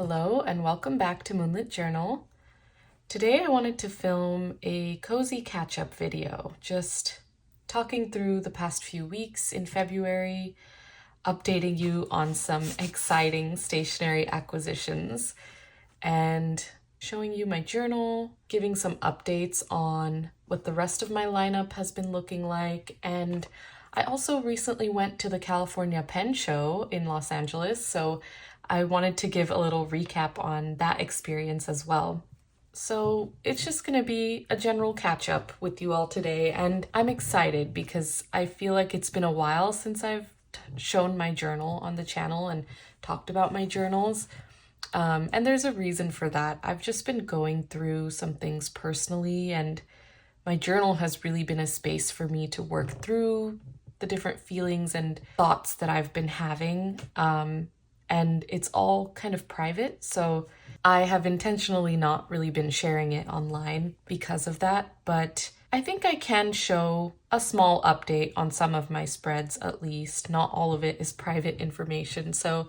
Hello and welcome back to Moonlit Journal. Today I wanted to film a cozy catch-up video, just talking through the past few weeks in February, updating you on some exciting stationery acquisitions, and showing you my journal, giving some updates on what the rest of my lineup has been looking like. And I also recently went to the California Pen Show in Los Angeles, so I wanted to give a little recap on that experience as well. So it's just going to be a general catch up with you all today, and I'm excited because I feel like it's been a while since I've shown my journal on the channel and talked about my journals. And there's a reason for that. I've just been going through some things personally, and my journal has really been a space for me to work through the different feelings and thoughts that I've been having. And it's all kind of private, so I have intentionally not really been sharing it online because of that, but I think I can show a small update on some of my spreads at least. Not all of it is private information, so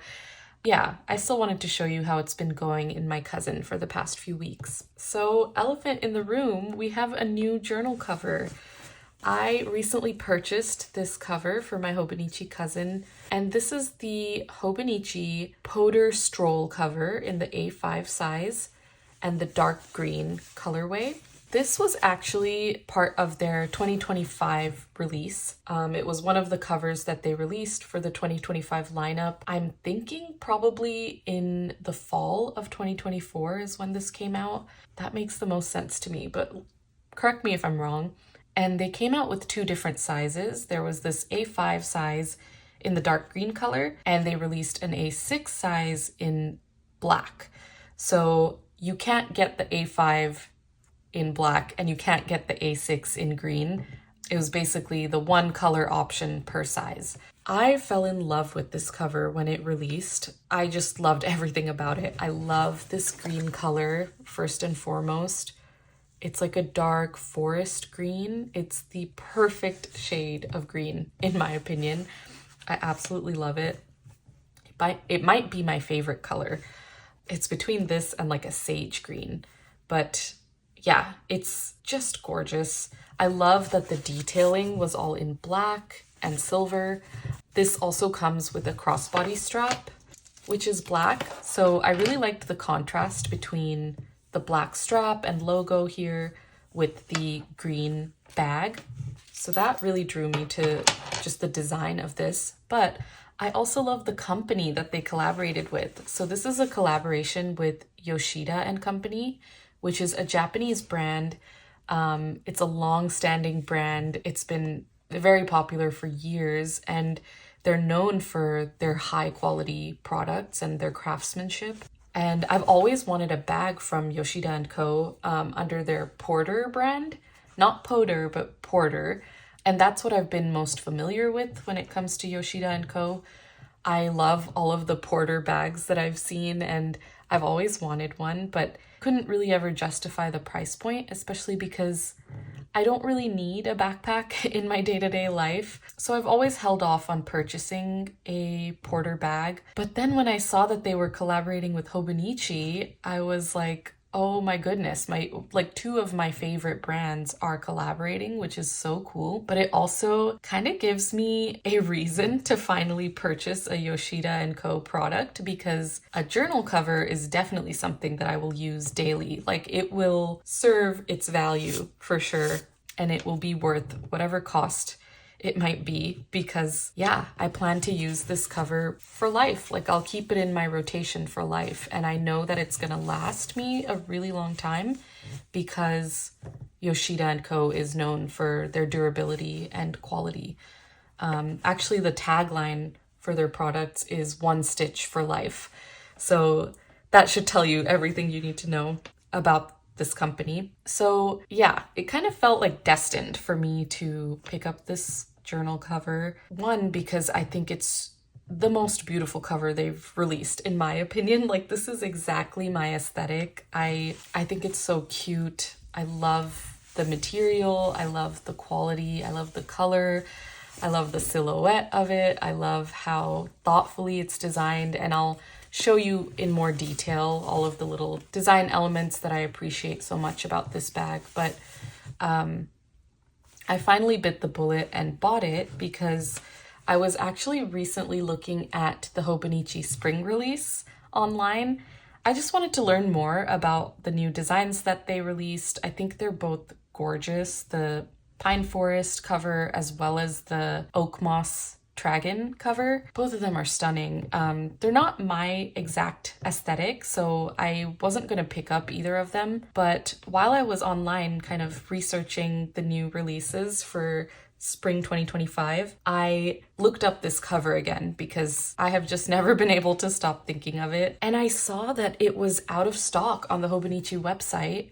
yeah, I still wanted to show you how it's been going in my cousin for the past few weeks. So, elephant in the room, we have a new journal cover. I recently purchased this cover for my Hobonichi cousin, and this is the Hobonichi POTR Stroll cover in the A5 size and the dark green colorway. This was actually part of their 2025 release. It was one of the covers that they released for the 2025 lineup. I'm thinking probably in the fall of 2024 is when this came out. That makes the most sense to me, but correct me if I'm wrong. And they came out with two different sizes. There was this A5 size in the dark green color, and they released an A6 size in black. So you can't get the A5 in black and you can't get the A6 in green. It was basically the one color option per size. I fell in love with this cover when it released. I just loved everything about it. I love this green color first and foremost. It's like a dark forest green. It's the perfect shade of green, in my opinion. I absolutely love it. It might be my favorite color. It's between this and like a sage green. But yeah, it's just gorgeous. I love that the detailing was all in black and silver. This also comes with a crossbody strap, which is black. So I really liked the contrast between the black strap and logo here with the green bag. So that really drew me to just the design of this. But I also love the company that they collaborated with. So this is a collaboration with Yoshida and Company, which is a Japanese brand. It's a long-standing brand. It's been very popular for years, and they're known for their high-quality products and their craftsmanship. And I've always wanted a bag from Yoshida & Co. Under their Porter brand. Not Potter, but Porter. And that's what I've been most familiar with when it comes to Yoshida & Co. I love all of the Porter bags that I've seen, and I've always wanted one, but couldn't really ever justify the price point, especially because I don't really need a backpack in my day-to-day life. So I've always held off on purchasing a Porter bag. But then when I saw that they were collaborating with Hobonichi, I was like, oh my goodness, two of my favorite brands are collaborating, which is so cool. But it also kind of gives me a reason to finally purchase a Yoshida & Co. product, because a journal cover is definitely something that I will use daily. Like, it will serve its value for sure, and it will be worth whatever cost it might be, because yeah, I plan to use this cover for life. Like, I'll keep it in my rotation for life, and I know that it's gonna last me a really long time because Yoshida & Co. is known for their durability and quality. Actually, the tagline for their products is "one stitch for life." So that should tell you everything you need to know about this company. So yeah, it kind of felt like destined for me to pick up this journal cover. One, because I think it's the most beautiful cover they've released, in my opinion. Like, this is exactly my aesthetic. I think it's so cute. I love the material. I love the quality. I love the color. I love the silhouette of it. I love how thoughtfully it's designed, and I'll show you in more detail all of the little design elements that I appreciate so much about this bag. But I finally bit the bullet and bought it because I was actually recently looking at the Hobonichi spring release online. I just wanted to learn more about the new designs that they released. I think they're both gorgeous. The pine forest cover as well as the oak moss dragon cover. Both of them are stunning. They're not my exact aesthetic, so I wasn't going to pick up either of them. But while I was online kind of researching the new releases for spring 2025, I looked up this cover again because I have just never been able to stop thinking of it. And I saw that it was out of stock on the Hobonichi website.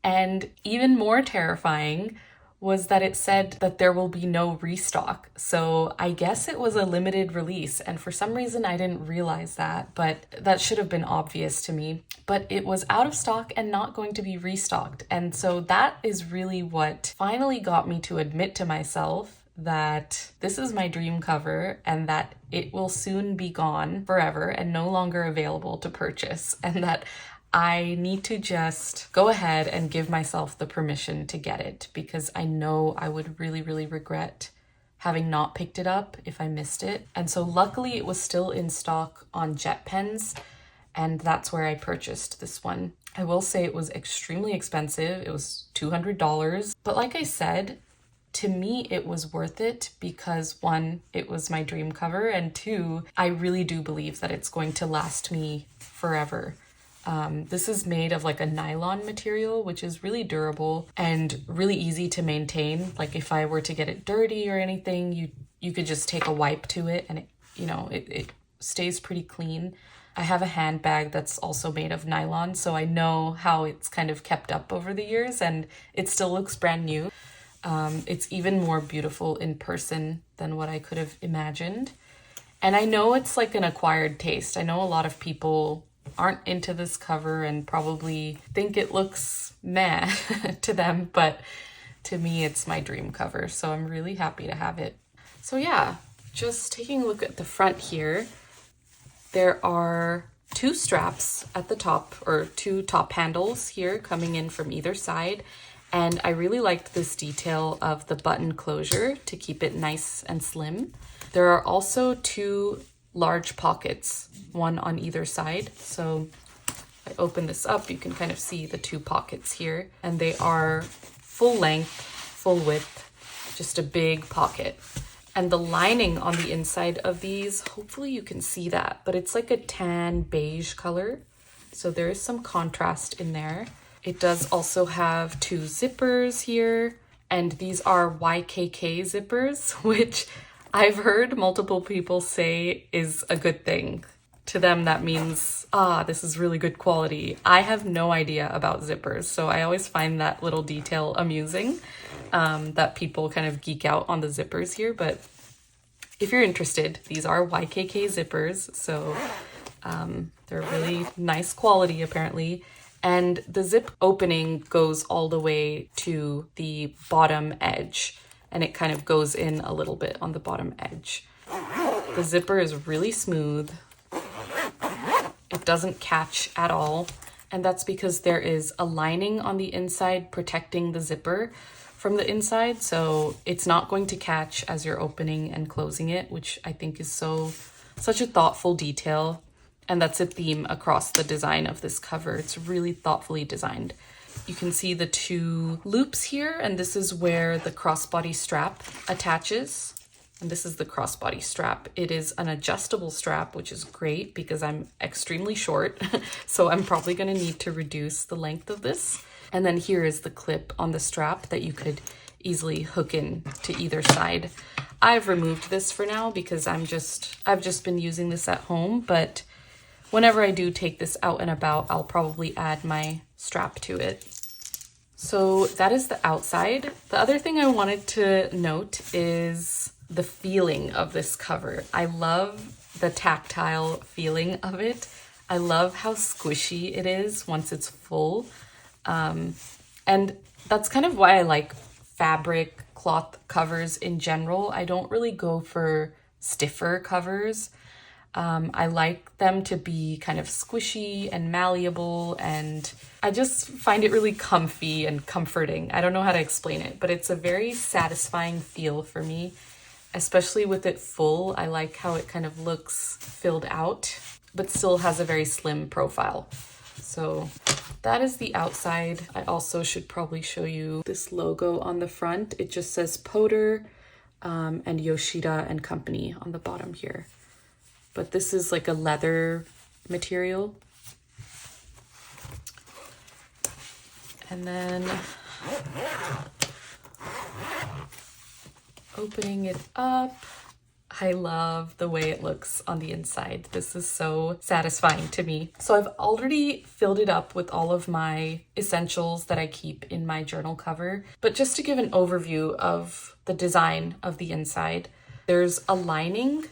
And even more terrifying was that it said that there will be no restock. So I guess it was a limited release, and for some reason I didn't realize that, but that should have been obvious to me. But it was out of stock and not going to be restocked. And so that is really what finally got me to admit to myself that this is my dream cover and that it will soon be gone forever and no longer available to purchase, and that I need to just go ahead and give myself the permission to get it, because I know I would really, really regret having not picked it up if I missed it. And so luckily it was still in stock on Jet Pens, and that's where I purchased this one. I will say it was extremely expensive. It was $200. But like I said, to me, it was worth it because one, it was my dream cover, and two, I really do believe that it's going to last me forever. This is made of like a nylon material, which is really durable and really easy to maintain. Like if I were to get it dirty or anything, you could just take a wipe to it and it stays pretty clean. I have a handbag that's also made of nylon, so I know how it's kind of kept up over the years and it still looks brand new. It's even more beautiful in person than what I could have imagined. And I know it's like an acquired taste. I know a lot of people aren't into this cover and probably think it looks meh to them, but to me it's my dream cover, so I'm really happy to have it. So yeah, just taking a look at the front here, there are two straps at the top, or two top handles here coming in from either side, and I really liked this detail of the button closure to keep it nice and slim. There are also two large pockets, one on either side. So if I open this up, you can kind of see the two pockets here, and they are full length, full width, just a big pocket. And the lining on the inside of these, hopefully you can see that, but it's like a tan beige color. So there is some contrast in there. It does also have two zippers here, and these are YKK zippers, which I've heard multiple people say is a good thing. To them, that means, this is really good quality. I have no idea about zippers, so I always find that little detail amusing, that people kind of geek out on the zippers here. But if you're interested, these are YKK zippers, so they're really nice quality apparently. And the zip opening goes all the way to the bottom edge, and it kind of goes in a little bit on the bottom edge. The zipper is really smooth. It doesn't catch at all, and that's because there is a lining on the inside protecting the zipper from the inside, so it's not going to catch as you're opening and closing it, which I think is such a thoughtful detail, and that's a theme across the design of this cover. It's really thoughtfully designed. You can see the two loops here, and this is where the crossbody strap attaches. And this is the crossbody strap. It is an adjustable strap, which is great because I'm extremely short, so I'm probably going to need to reduce the length of this. And then here is the clip on the strap that you could easily hook in to either side. I've removed this for now because I've just been using this at home, but whenever I do take this out and about, I'll probably add my strap to it. So that is the outside. The other thing I wanted to note is the feeling of this cover. I love the tactile feeling of it. I love how squishy it is once it's full. And that's kind of why I like fabric cloth covers in general. I don't really go for stiffer covers. I like them to be kind of squishy and malleable, and I just find it really comfy and comforting. I don't know how to explain it, but it's a very satisfying feel for me, especially with it full. I like how it kind of looks filled out, but still has a very slim profile. So that is the outside. I also should probably show you this logo on the front. It just says POTR and Yoshida and Company on the bottom here. But this is like a leather material. And then opening it up, I love the way it looks on the inside. This is so satisfying to me. So I've already filled it up with all of my essentials that I keep in my journal cover. But just to give an overview of the design of the inside, there's a lining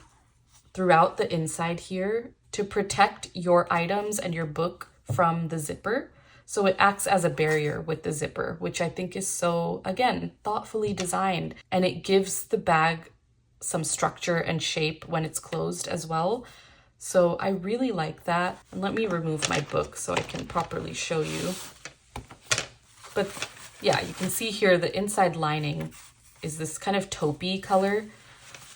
throughout the inside here to protect your items and your book from the zipper. So it acts as a barrier with the zipper, which I think is so, again, thoughtfully designed. And it gives the bag some structure and shape when it's closed as well. So I really like that. And let me remove my book so I can properly show you. But yeah, you can see here the inside lining is this kind of taupey color.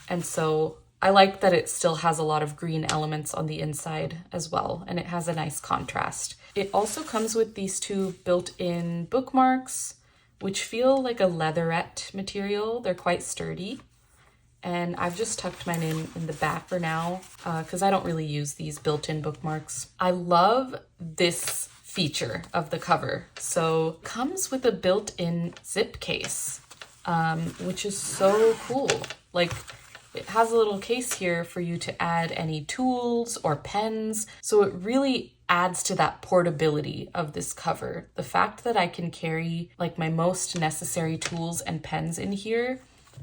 And so I like that it still has a lot of green elements on the inside as well, and it has a nice contrast. It also comes with these two built-in bookmarks, which feel like a leatherette material. They're quite sturdy. And I've just tucked mine in the back for now because I don't really use these built-in bookmarks. I love this feature of the cover. So it comes with a built-in zip case, which is so cool. Like, it has a little case here for you to add any tools or pens. So it really adds to that portability of this cover. The fact that I can carry like my most necessary tools and pens in here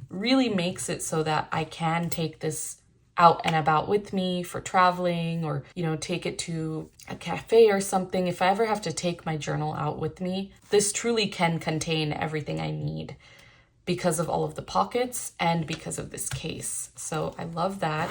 really makes it so that I can take this out and about with me for traveling, or, you know, take it to a cafe or something. If I ever have to take my journal out with me, this truly can contain everything I need because of all of the pockets and because of this case. So I love that.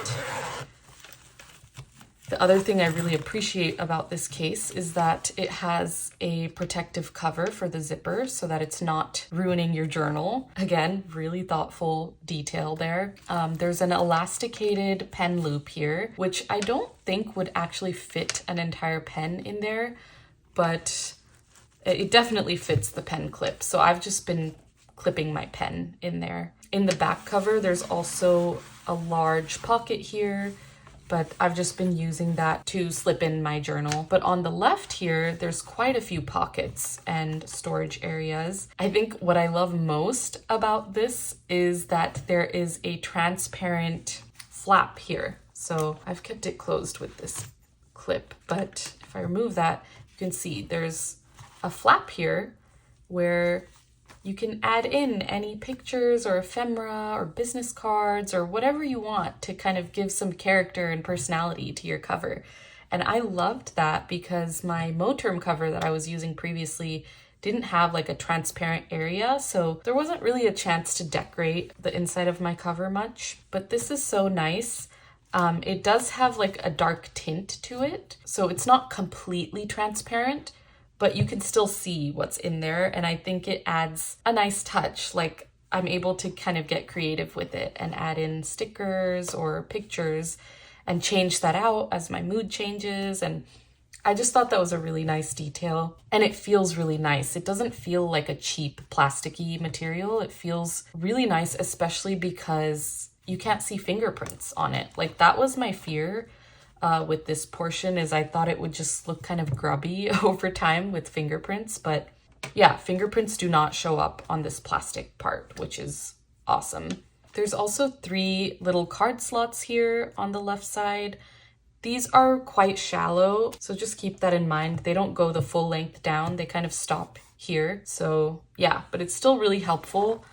The other thing I really appreciate about this case is that it has a protective cover for the zipper so that it's not ruining your journal. Again, really thoughtful detail there. There's an elasticated pen loop here, which I don't think would actually fit an entire pen in there, but it definitely fits the pen clip. So I've just been clipping my pen in there. In the back cover, there's also a large pocket here, but I've just been using that to slip in my journal. But on the left here, there's quite a few pockets and storage areas. I think what I love most about this is that there is a transparent flap here. So I've kept it closed with this clip, but if I remove that, you can see there's a flap here where you can add in any pictures or ephemera or business cards or whatever you want to kind of give some character and personality to your cover. And I loved that because my Moterm cover that I was using previously didn't have like a transparent area, so there wasn't really a chance to decorate the inside of my cover much. But this is so nice. It does have like a dark tint to it, so it's not completely transparent, but you can still see what's in there. And I think it adds a nice touch. Like, I'm able to kind of get creative with it and add in stickers or pictures and change that out as my mood changes. And I just thought that was a really nice detail. And it feels really nice. It doesn't feel like a cheap plasticky material. It feels really nice, especially because you can't see fingerprints on it. Like, that was my fear with this portion, is I thought it would just look kind of grubby over time with fingerprints, but yeah, fingerprints do not show up on this plastic part, which is awesome. There's also 3 little card slots here on the left side. These are quite shallow, so just keep that in mind. They don't go the full length down, they kind of stop here. So yeah, but it's still really helpful.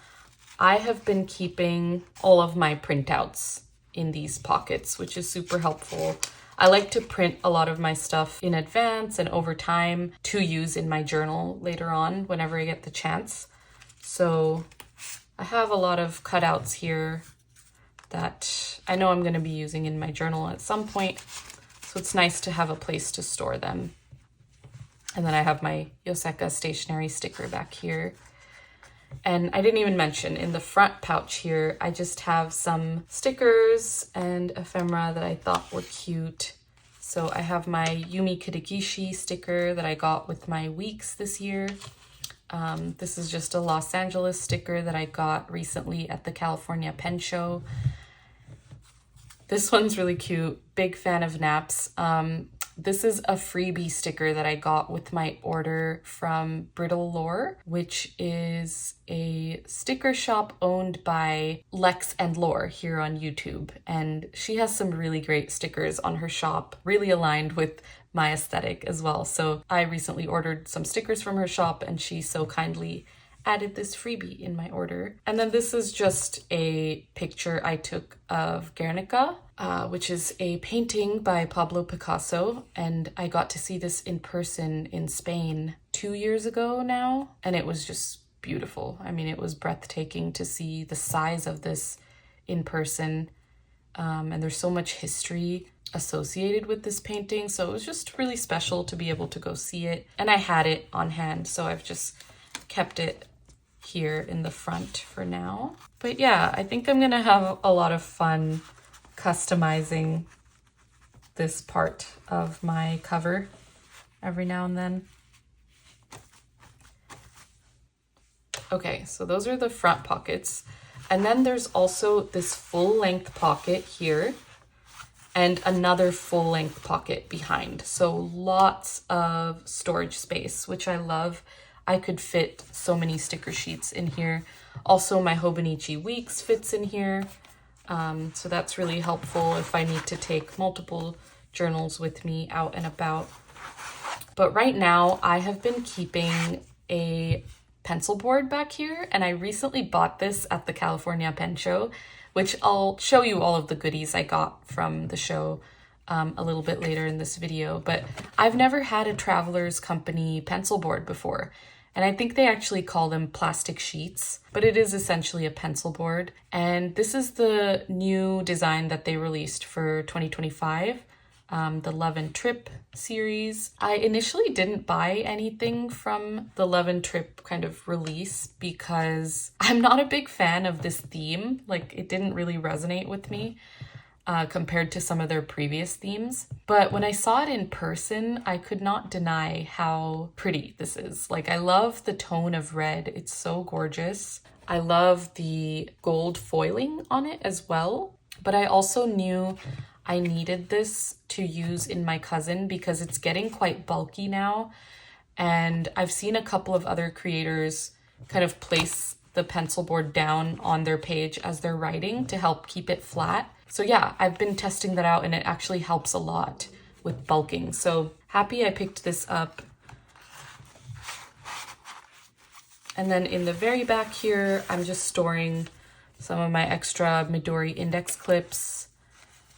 I have been keeping all of my printouts in these pockets, which is super helpful. I like to print a lot of my stuff in advance and over time to use in my journal later on whenever I get the chance. So I have a lot of cutouts here that I know I'm going to be using in my journal at some point. So it's nice to have a place to store them. And then I have my Yoseka stationery sticker back here. And I didn't even mention, in the front pouch here, I just have some stickers and ephemera that I thought were cute. So I have my Yumi Kirigishi sticker that I got with my weeks this year. This is just a Los Angeles sticker that I got recently at the California Pen Show. This one's really cute. Big fan of naps. This is a freebie sticker that I got with my order from Brittle Lore, which is a sticker shop owned by Lex and Lore here on YouTube. And she has some really great stickers on her shop, really aligned with my aesthetic as well. So I recently ordered some stickers from her shop and she so kindly added this freebie in my order. And then this is just a picture I took of Guernica, which is a painting by Pablo Picasso. And I got to see this in person in Spain 2 years ago now. And it was just beautiful. I mean, it was breathtaking to see the size of this in person. And there's so much history associated with this painting. So it was just really special to be able to go see it. And I had it on hand, so I've just kept it here in the front for now. But yeah, I think I'm gonna have a lot of fun customizing this part of my cover every now and then. Okay, so those are the front pockets. And then there's also this full-length pocket here and another full-length pocket behind. So lots of storage space, which I love. I could fit so many sticker sheets in here. Also, my Hobonichi Weeks fits in here. So that's really helpful if I need to take multiple journals with me out and about. But right now, I have been keeping a pencil board back here, and I recently bought this at the California Pen Show, which I'll show you all of the goodies I got from the show a little bit later in this video. But I've never had a Traveler's Company pencil board before. And I think they actually call them plastic sheets, but it is essentially a pencil board. And this is the new design that they released for 2025, the Love and Trip series. I initially didn't buy anything from the Love and Trip kind of release because I'm not a big fan of this theme. Like, it didn't really resonate with me. Compared to some of their previous themes. But when I saw it in person, I could not deny how pretty this is. Like, I love the tone of red. It's so gorgeous. I love the gold foiling on it as well. But I also knew I needed this to use in my cousin because it's getting quite bulky now. And I've seen a couple of other creators kind of place the pencil board down on their page as they're writing to help keep it flat. So yeah, I've been testing that out and it actually helps a lot with bulking. So happy I picked this up. And then in the very back here, I'm just storing some of my extra Midori index clips,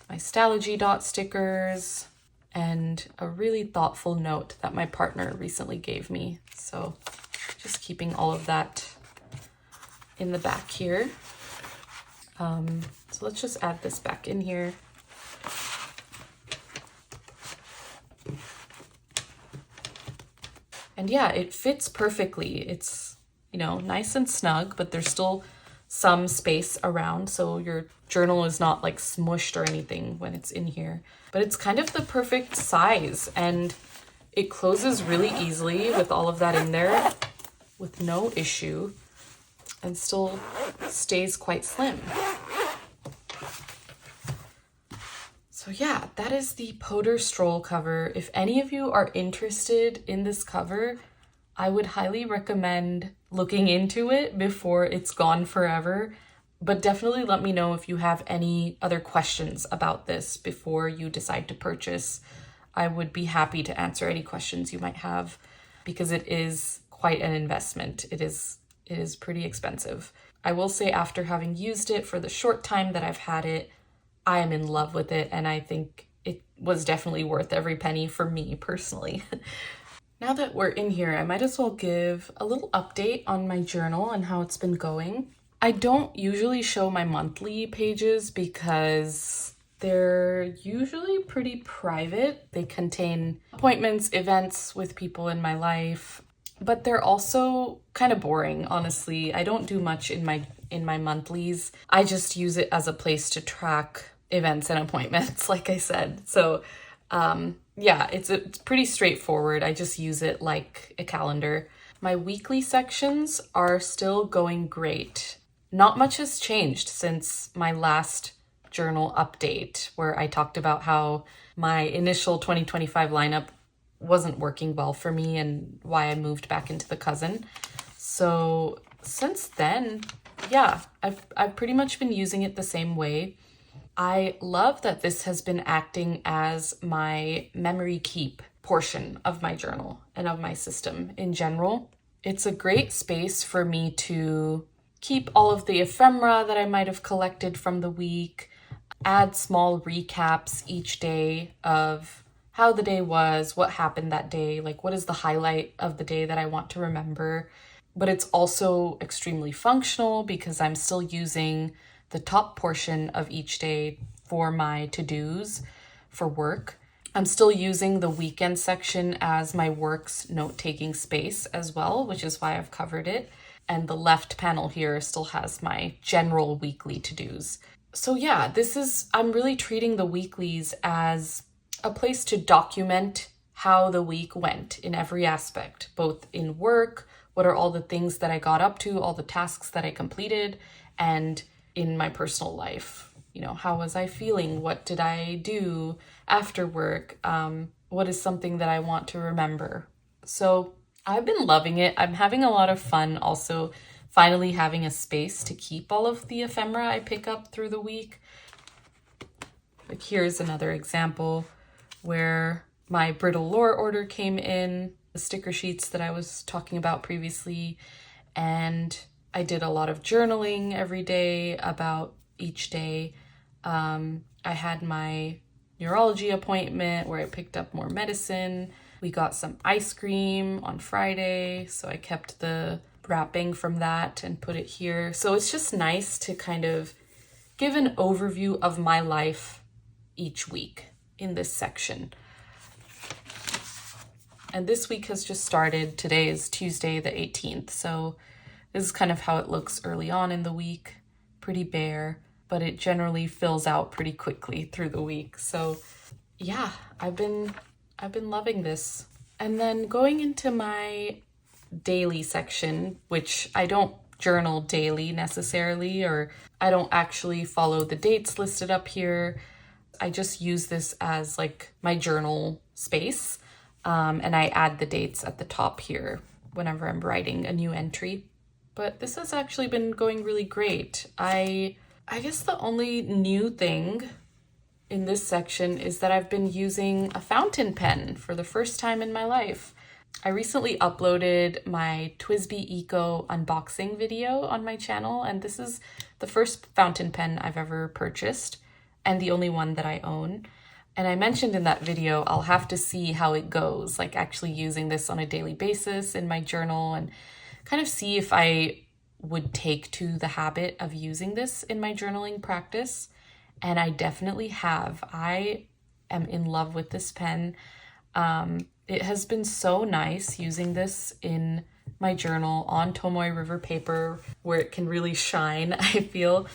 my Stalogy dot stickers, and a really thoughtful note that my partner recently gave me. So just keeping all of that in the back here. So let's just add this back in here. And yeah, it fits perfectly. It's, you know, nice and snug, but there's still some space around, so your journal is not like smushed or anything when it's in here. But it's kind of the perfect size, and it closes really easily with all of that in there with no issue, and still stays quite slim. So yeah, that is the POTR Stroll cover. If any of you are interested in this cover, I would highly recommend looking into it before it's gone forever. But definitely let me know if you have any other questions about this before you decide to purchase. I would be happy to answer any questions you might have because it is quite an investment. It is pretty expensive. I will say, after having used it for the short time that I've had it, I am in love with it, and I think it was definitely worth every penny for me personally. Now that we're in here, I might as well give a little update on my journal and how it's been going. I don't usually show my monthly pages because they're usually pretty private. They contain appointments, events with people in my life, but they're also kind of boring, honestly. I don't do much in my monthlies. I just use it as a place to track events and appointments, like I said. So yeah, it's pretty straightforward. I just use it like a calendar. My weekly sections are still going great. Not much has changed since my last journal update, where I talked about how my initial 2025 lineup wasn't working well for me and why I moved back into the cousin. So since then, yeah, I've pretty much been using it the same way. I love that this has been acting as my memory keep portion of my journal and of my system in general. It's a great space for me to keep all of the ephemera that I might have collected from the week, add small recaps each day of how the day was, what happened that day, like what is the highlight of the day that I want to remember. But it's also extremely functional because I'm still using the top portion of each day for my to-dos for work. I'm still using the weekend section as my work's note-taking space as well, which is why I've covered it. And the left panel here still has my general weekly to-dos. So yeah, I'm really treating the weeklies as a place to document how the week went in every aspect, both in work, what are all the things that I got up to, all the tasks that I completed, and in my personal life. You know, how was I feeling? What did I do after work? What is something that I want to remember? So I've been loving it. I'm having a lot of fun also finally having a space to keep all of the ephemera I pick up through the week. Like here's another example where my brittle lore order came in, the sticker sheets that I was talking about previously, and I did a lot of journaling every day about each day. I had my neurology appointment where I picked up more medicine. We got some ice cream on Friday, so I kept the wrapping from that and put it here. So it's just nice to kind of give an overview of my life each week in this section. And this week has just started. Today is Tuesday the 18th, so this is kind of how it looks early on in the week. Pretty bare, but it generally fills out pretty quickly through the week. So yeah, I've been loving this. And then going into my daily section, which I don't journal daily necessarily, or I don't actually follow the dates listed up here. I just use this as like my journal space. And I add the dates at the top here whenever I'm writing a new entry. But this has actually been going really great. I guess the only new thing in this section is that I've been using a fountain pen for the first time in my life. I recently uploaded my TWSBI Eco unboxing video on my channel, and this is the first fountain pen I've ever purchased and the only one that I own. And I mentioned in that video, I'll have to see how it goes, like actually using this on a daily basis in my journal and kind of see if I would take to the habit of using this in my journaling practice. And I definitely have. I am in love with this pen. It has been so nice using this in my journal on Tomoe River paper where it can really shine, I feel.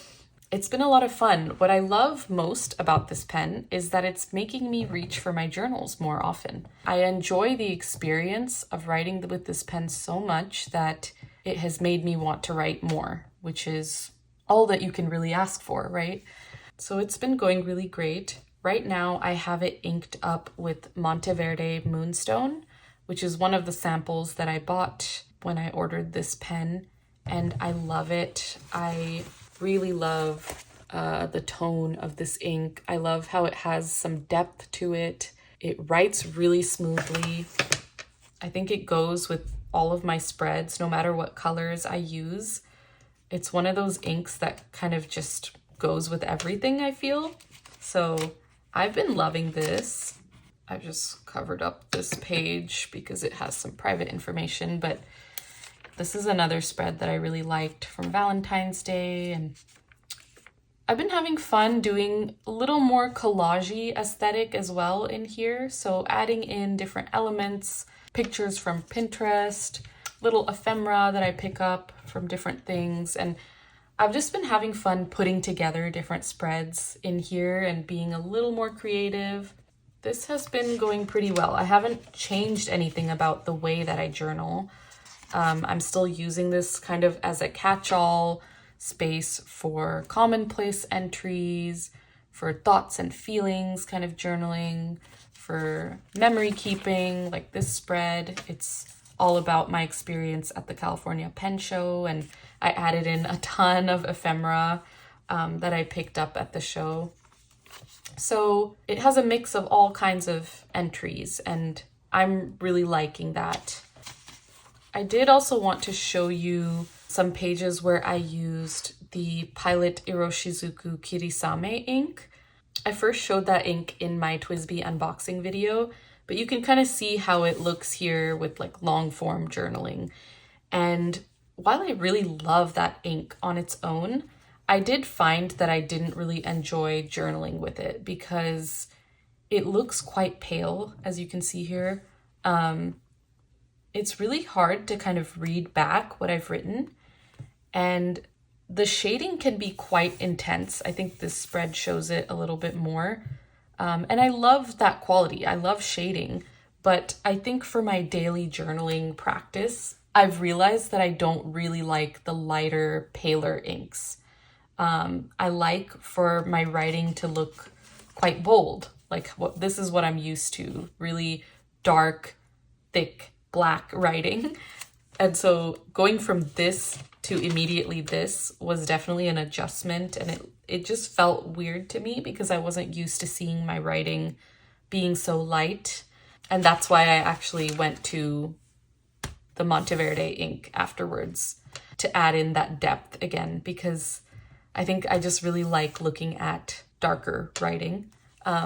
It's been a lot of fun. What I love most about this pen is that it's making me reach for my journals more often. I enjoy the experience of writing with this pen so much that it has made me want to write more, which is all that you can really ask for, right? So it's been going really great. Right now I have it inked up with Monteverde Moonstone, which is one of the samples that I bought when I ordered this pen, and I love it. I really love the tone of this ink. I love how it has some depth to it. It writes really smoothly. I think it goes with all of my spreads, no matter what colors I use. It's one of those inks that kind of just goes with everything, I feel. So I've been loving this. I just covered up this page because it has some private information, but This is another spread that I really liked from Valentine's Day, and I've been having fun doing a little more collage-y aesthetic as well in here. So adding in different elements, pictures from Pinterest, little ephemera that I pick up from different things. And I've just been having fun putting together different spreads in here and being a little more creative. This has been going pretty well. I haven't changed anything about the way that I journal. I'm still using this kind of as a catch-all space for commonplace entries, for thoughts and feelings kind of journaling, for memory keeping, like this spread. It's all about my experience at the California Pen Show, and I added in a ton of ephemera that I picked up at the show. So it has a mix of all kinds of entries, and I'm really liking that. I did also want to show you some pages where I used the Pilot Iroshizuku Kirisame ink. I first showed that ink in my TWSBI unboxing video, but you can kind of see how it looks here with like long form journaling. And while I really love that ink on its own, I did find that I didn't really enjoy journaling with it because it looks quite pale, as you can see here. It's really hard to kind of read back what I've written, and the shading can be quite intense. I think this spread shows it a little bit more. And I love that quality. I love shading, but I think for my daily journaling practice, I've realized that I don't really like the lighter, paler inks. I like for my writing to look quite bold. Like this is what I'm used to, really dark, thick, black writing. And so going from this to immediately this was definitely an adjustment, and it just felt weird to me because I wasn't used to seeing my writing being so light. And that's why I actually went to the Monteverde ink afterwards to add in that depth again, because I think I just really like looking at darker writing.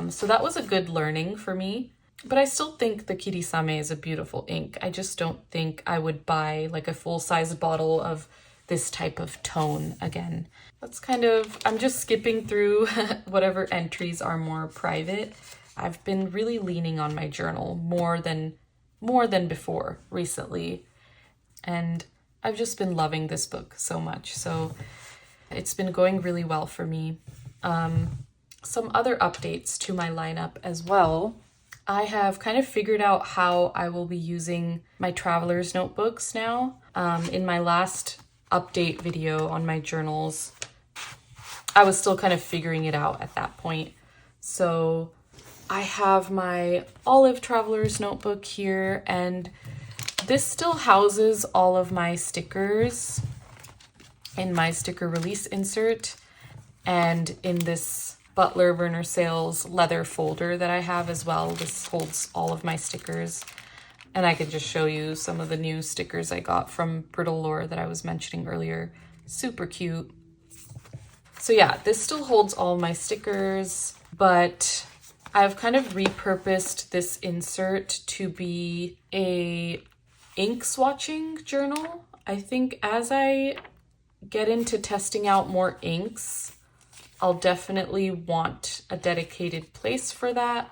So that was a good learning for me. But I still think the Kirisame is a beautiful ink. I just don't think I would buy like a full-size bottle of this type of tone again. That's kind of, I'm just skipping through whatever entries are more private. I've been really leaning on my journal more than before recently. And I've just been loving this book so much. So it's been going really well for me. Some other updates to my lineup as well. I have kind of figured out how I will be using my traveler's notebooks now. In my last update video on my journals, I was still kind of figuring it out at that point. So I have my olive traveler's notebook here, and this still houses all of my stickers in my sticker release insert and in this Butler Werner Sales leather folder that I have as well. This holds all of my stickers. And I could just show you some of the new stickers I got from Brittle Lore that I was mentioning earlier. Super cute. So yeah, this still holds all my stickers, but I've kind of repurposed this insert to be a ink swatching journal. I think as I get into testing out more inks, I'll definitely want a dedicated place for that.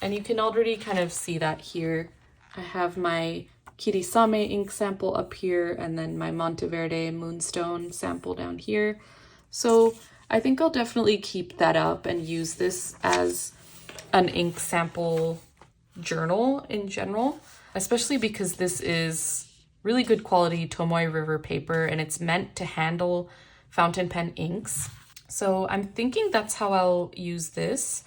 And you can already kind of see that here. I have my Kirisame ink sample up here, and then my Monteverde Moonstone sample down here. So I think I'll definitely keep that up and use this as an ink sample journal in general, especially because this is really good quality Tomoe River paper and it's meant to handle fountain pen inks. So I'm thinking that's how I'll use this.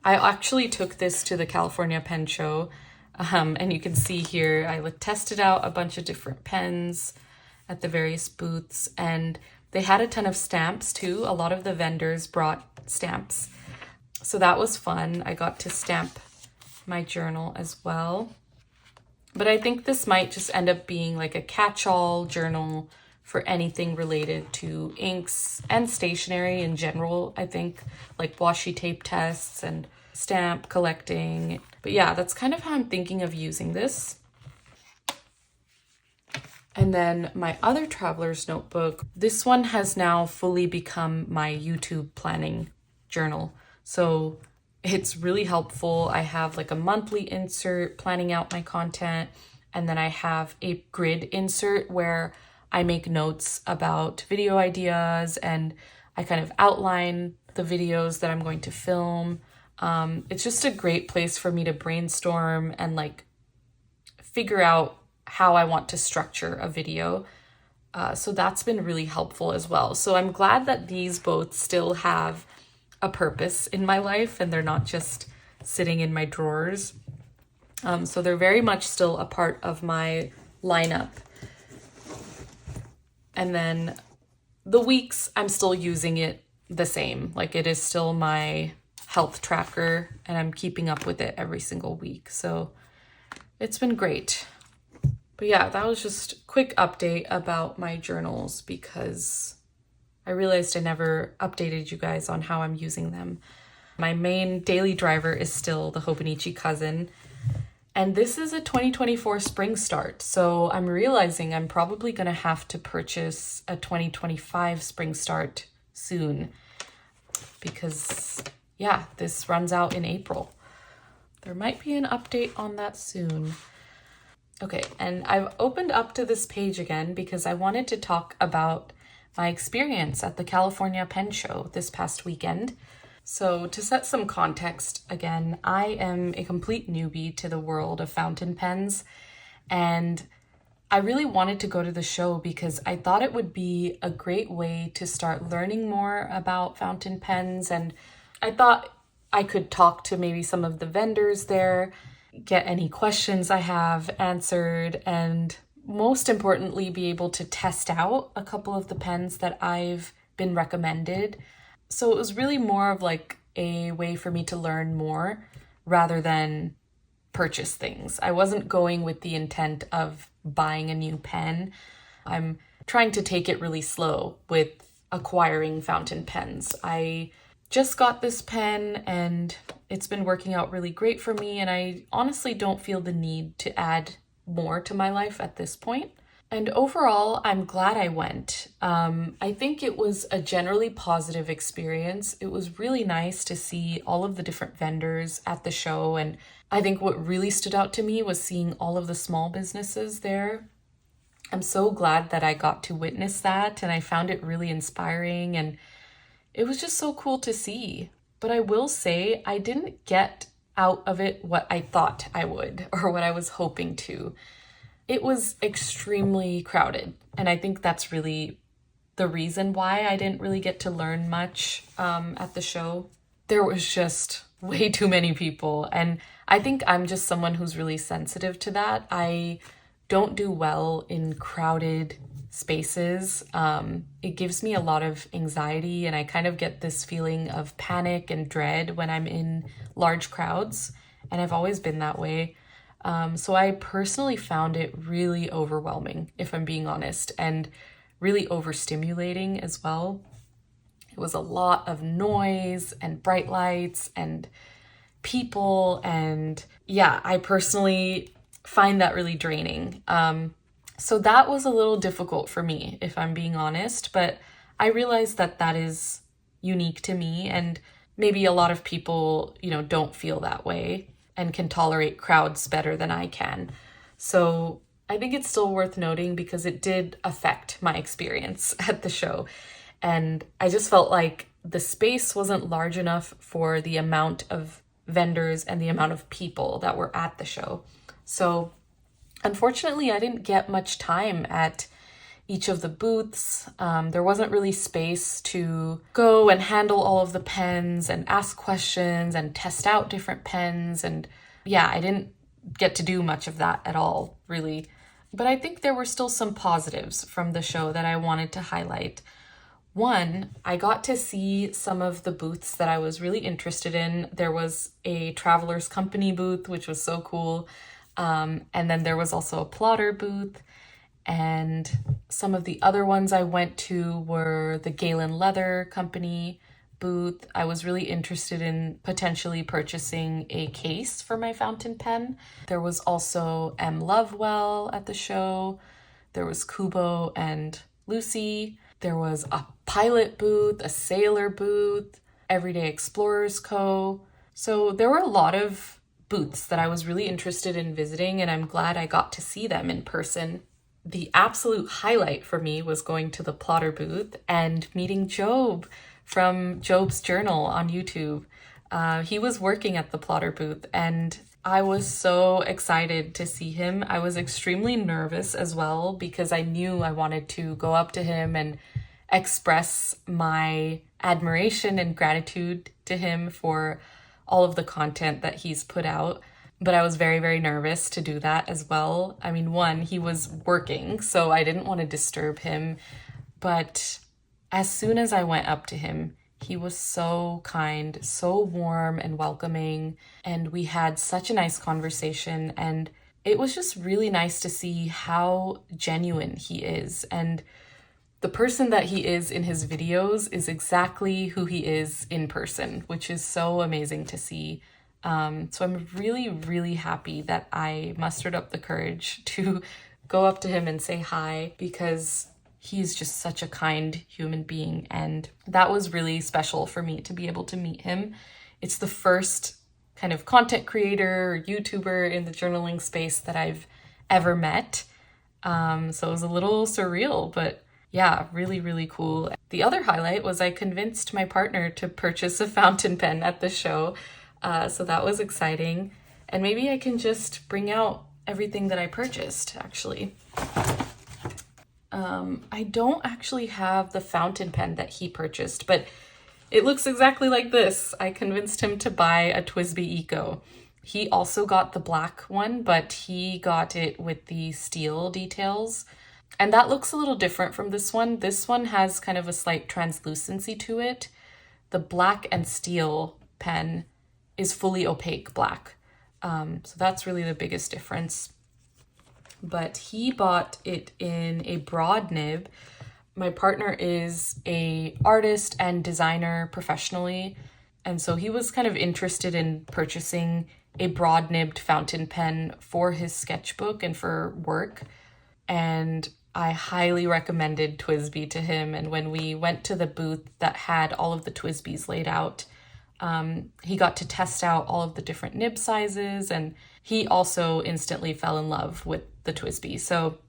I actually took this to the California Pen Show, and you can see here I tested out a bunch of different pens at the various booths, and they had a ton of stamps too. A lot of the vendors brought stamps. So that was fun. I got to stamp my journal as well. But I think this might just end up being like a catch-all journal for anything related to inks and stationery in general. I think like washi tape tests and stamp collecting. But yeah, that's kind of how I'm thinking of using this. And then my other traveler's notebook, this one has now fully become my YouTube planning journal. So it's really helpful. I have like a monthly insert planning out my content, and then I have a grid insert where I make notes about video ideas and I kind of outline the videos that I'm going to film. It's just a great place for me to brainstorm and like figure out how I want to structure a video. So that's been really helpful as well. So I'm glad that these both still have a purpose in my life and they're not just sitting in my drawers. So they're very much still a part of my lineup. And then the weeks, I'm still using it the same. Like it is still my health tracker and I'm keeping up with it every single week. So it's been great. But yeah, that was just a quick update about my journals because I realized I never updated you guys on how I'm using them. My main daily driver is still the Hobonichi cousin. And this is a 2024 spring start. So I'm realizing I'm probably going to have to purchase a 2025 spring start soon because yeah, this runs out in April. There might be an update on that soon. Okay, and I've opened up to this page again because I wanted to talk about my experience at the California Pen Show this past weekend. So to set some context again, I am a complete newbie to the world of fountain pens, and I really wanted to go to the show because I thought it would be a great way to start learning more about fountain pens, and I thought I could talk to maybe some of the vendors there, get any questions I have answered, and most importantly, be able to test out a couple of the pens that I've been recommended. So it was really more of like a way for me to learn more rather than purchase things. I wasn't going with the intent of buying a new pen. I'm trying to take it really slow with acquiring fountain pens. I just got this pen and it's been working out really great for me, and I honestly don't feel the need to add more to my life at this point. And overall, I'm glad I went. I think it was a generally positive experience. It was really nice to see all of the different vendors at the show, and I think what really stood out to me was seeing all of the small businesses there. I'm so glad that I got to witness that, and I found it really inspiring, and it was just so cool to see. But I will say I didn't get out of it what I thought I would or what I was hoping to. It was extremely crowded, and I think that's really the reason why I didn't really get to learn much at the show. There was just way too many people, and I think I'm just someone who's really sensitive to that. I don't do well in crowded spaces. It gives me a lot of anxiety, and I kind of get this feeling of panic and dread when I'm in large crowds, and I've always been that way. So I personally found it really overwhelming, if I'm being honest, and really overstimulating as well. It was a lot of noise and bright lights and people, and yeah, I personally find that really draining. So that was a little difficult for me, if I'm being honest, but I realized that that is unique to me, and maybe a lot of people, don't feel that way and can tolerate crowds better than I can. So I think it's still worth noting because it did affect my experience at the show. And I just felt like the space wasn't large enough for the amount of vendors and the amount of people that were at the show. So unfortunately, I didn't get much time at each of the booths. There wasn't really space to go and handle all of the pens and ask questions and test out different pens. And yeah, I didn't get to do much of that at all, really. But I think there were still some positives from the show that I wanted to highlight. One, I got to see some of the booths that I was really interested in. There was a Traveler's Company booth, which was so cool. And then there was also a plotter booth. And some of the other ones I went to were the Galen Leather Company booth. I was really interested in potentially purchasing a case for my fountain pen. There was also M. Lovewell at the show. There was Kubo and Lucy. There was a pilot booth, a sailor booth, Everyday Explorers Co. So there were a lot of booths that I was really interested in visiting, and I'm glad I got to see them in person. The absolute highlight for me was going to the plotter booth and meeting Job from Job's Journal on YouTube. He was working at the plotter booth, and I was so excited to see him. I was extremely nervous as well because I knew I wanted to go up to him and express my admiration and gratitude to him for all of the content that he's put out. But I was very, very nervous to do that as well. I mean, one, he was working, so I didn't want to disturb him. But as soon as I went up to him, he was so kind, so warm and welcoming, and we had such a nice conversation, and it was just really nice to see how genuine he is. And the person that he is in his videos is exactly who he is in person, which is so amazing to see. So I'm really, really happy that I mustered up the courage to go up to him and say hi, because he's just such a kind human being, and that was really special for me to be able to meet him. It's the first kind of content creator or YouTuber in the journaling space that I've ever met. So it was a little surreal, but yeah, really, really cool. The other highlight was I convinced my partner to purchase a fountain pen at the show. So that was exciting. And maybe I can just bring out everything that I purchased, actually. I don't actually have the fountain pen that he purchased, but it looks exactly like this. I convinced him to buy a TWSBI Eco. He also got the black one, but he got it with the steel details. And that looks a little different from this one. This one has kind of a slight translucency to it. The black and steel pen is fully opaque black. So that's really the biggest difference. But he bought it in a broad nib. My partner is an artist and designer professionally, and so he was kind of interested in purchasing a broad nibbed fountain pen for his sketchbook and for work. And I highly recommended TWSBI to him. And when we went to the booth that had all of the TWSBIs laid out, he got to test out all of the different nib sizes, and he also instantly fell in love with the TWSBI. So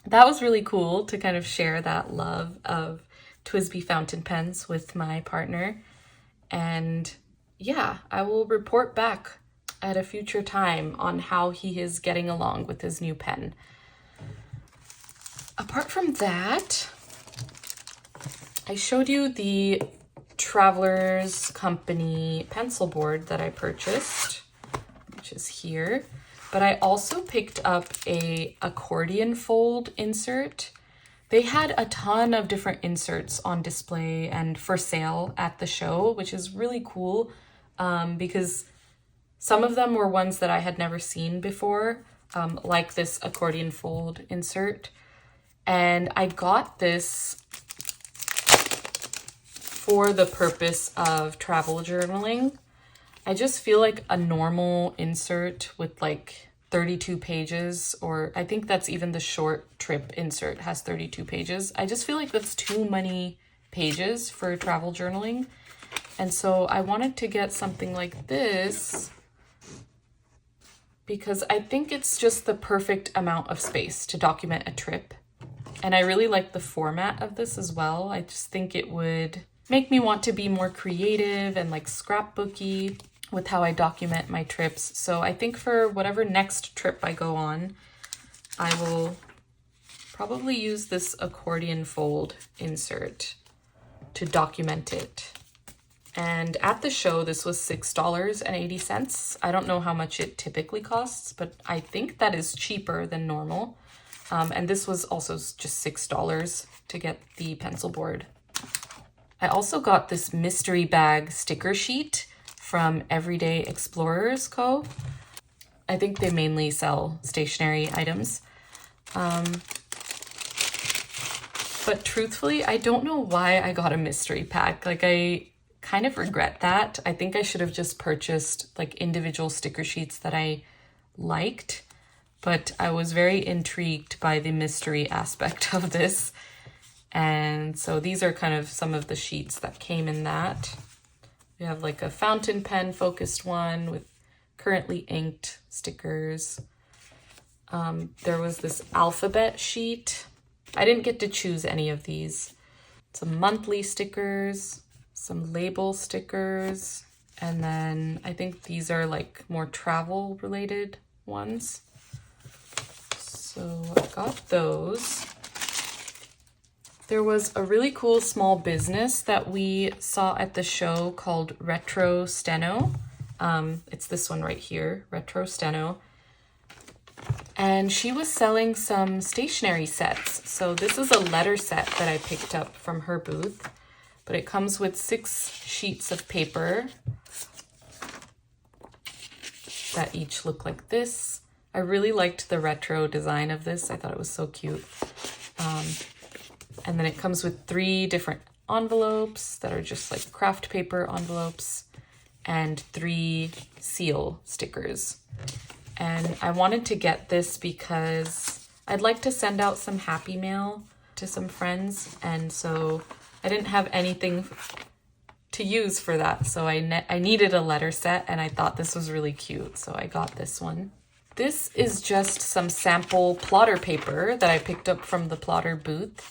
that was really cool to kind of share that love of TWSBI fountain pens with my partner. And yeah, I will report back at a future time on how he is getting along with his new pen. Apart from that, I showed you the Travelers Company pencil board that I purchased, which is here. But I also picked up a accordion fold insert. They had a ton of different inserts on display and for sale at the show, which is really cool because some of them were ones that I had never seen before, like this accordion fold insert. And I got this for the purpose of travel journaling. I just feel like a normal insert with like 32 pages, or I think that's even the short trip insert has 32 pages. I just feel like that's too many pages for travel journaling. And so I wanted to get something like this because I think it's just the perfect amount of space to document a trip. And I really like the format of this as well. I just think it would make me want to be more creative and like scrapbooky with how I document my trips. So I think for whatever next trip I go on, I will probably use this accordion fold insert to document it. And at the show, this was $6.80. I don't know how much it typically costs, but I think that is cheaper than normal. And this was also just $6 to get the pencil board. I also got this mystery bag sticker sheet from Everyday Explorers Co. I think they mainly sell stationery items. But truthfully, I don't know why I got a mystery pack. Like, I kind of regret that. I think I should have just purchased like individual sticker sheets that I liked. but I was very intrigued by the mystery aspect of this. And so these are kind of some of the sheets that came in that. We have like a fountain pen focused one with currently inked stickers. There was this alphabet sheet. I didn't get to choose any of these. Some monthly stickers, some label stickers, and then I think these are like more travel related ones. So I got those. There was a really cool small business that we saw at the show called Retro Steno. It's this one right here, Retro Steno. And she was selling some stationery sets. So this is a letter set that I picked up from her booth, but it comes with 6 sheets of paper that each look like this. I really liked the retro design of this. I thought it was so cute. And then it comes with 3 different envelopes that are just like craft paper envelopes and 3 seal stickers. And I wanted to get this because I'd like to send out some happy mail to some friends. And so I didn't have anything to use for that. So I needed a letter set and I thought this was really cute. So I got this one. This is just some sample plotter paper that I picked up from the plotter booth.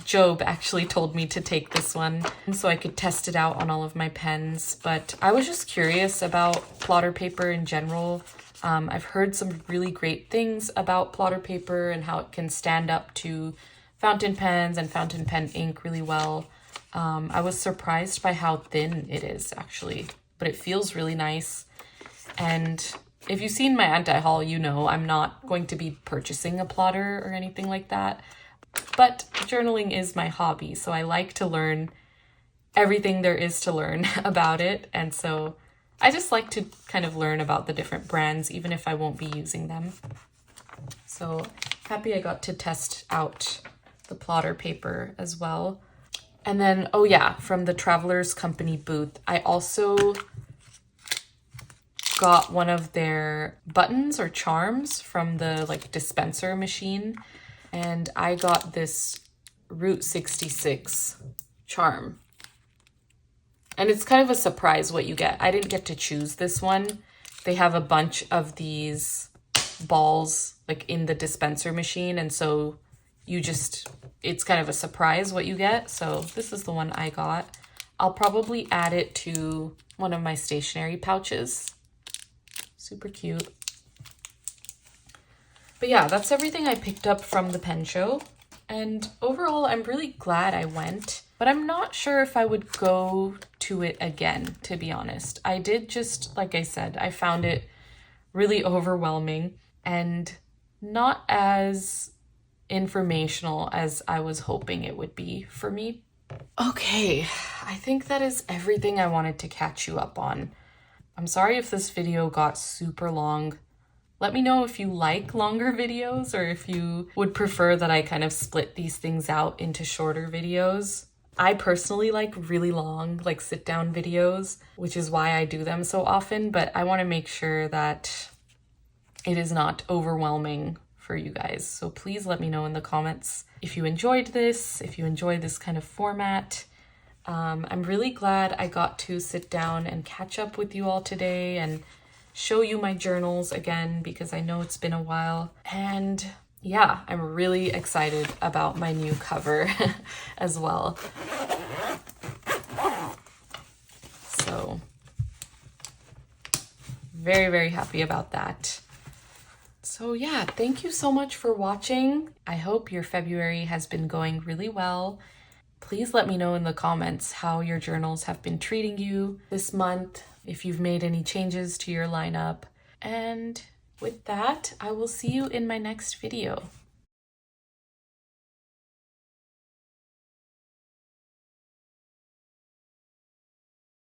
Job actually told me to take this one so I could test it out on all of my pens, but I was just curious about plotter paper in general. I've heard some really great things about plotter paper and how it can stand up to fountain pens and fountain pen ink really well. I was surprised by how thin it is actually, but it feels really nice. And if you've seen my anti-haul, you know I'm not going to be purchasing a plotter or anything like that. But journaling is my hobby, so I like to learn everything there is to learn about it. And so I just like to kind of learn about the different brands, even if I won't be using them. So happy I got to test out the plotter paper as well. And then, oh yeah, from the Travelers Company booth, I also got one of their buttons or charms from the like dispenser machine. And I got this Route 66 charm. And it's kind of a surprise what you get. I didn't get to choose this one. They have a bunch of these balls like in the dispenser machine. And so it's kind of a surprise what you get. So this is the one I got. I'll probably add it to one of my stationery pouches. Super cute. But yeah, that's everything I picked up from the pen show. And overall, I'm really glad I went, but I'm not sure if I would go to it again, to be honest. I did just, like I said, I found it really overwhelming and not as informational as I was hoping it would be for me. Okay, I think that is everything I wanted to catch you up on. I'm sorry if this video got super long. Let me know if you like longer videos or if you would prefer that I kind of split these things out into shorter videos. I personally like really long, like sit down videos, which is why I do them so often, but I want to make sure that it is not overwhelming for you guys. So please let me know in the comments if you enjoyed this, if you enjoy this kind of format. I'm really glad I got to sit down and catch up with you all today and show you my journals again because I know it's been a while. And yeah, I'm really excited about my new cover as well. So very, very happy about that. So yeah, thank you so much for watching. I hope your February has been going really well. Please let me know in the comments how your journals have been treating you this month, if you've made any changes to your lineup. And with that, I will see you in my next video.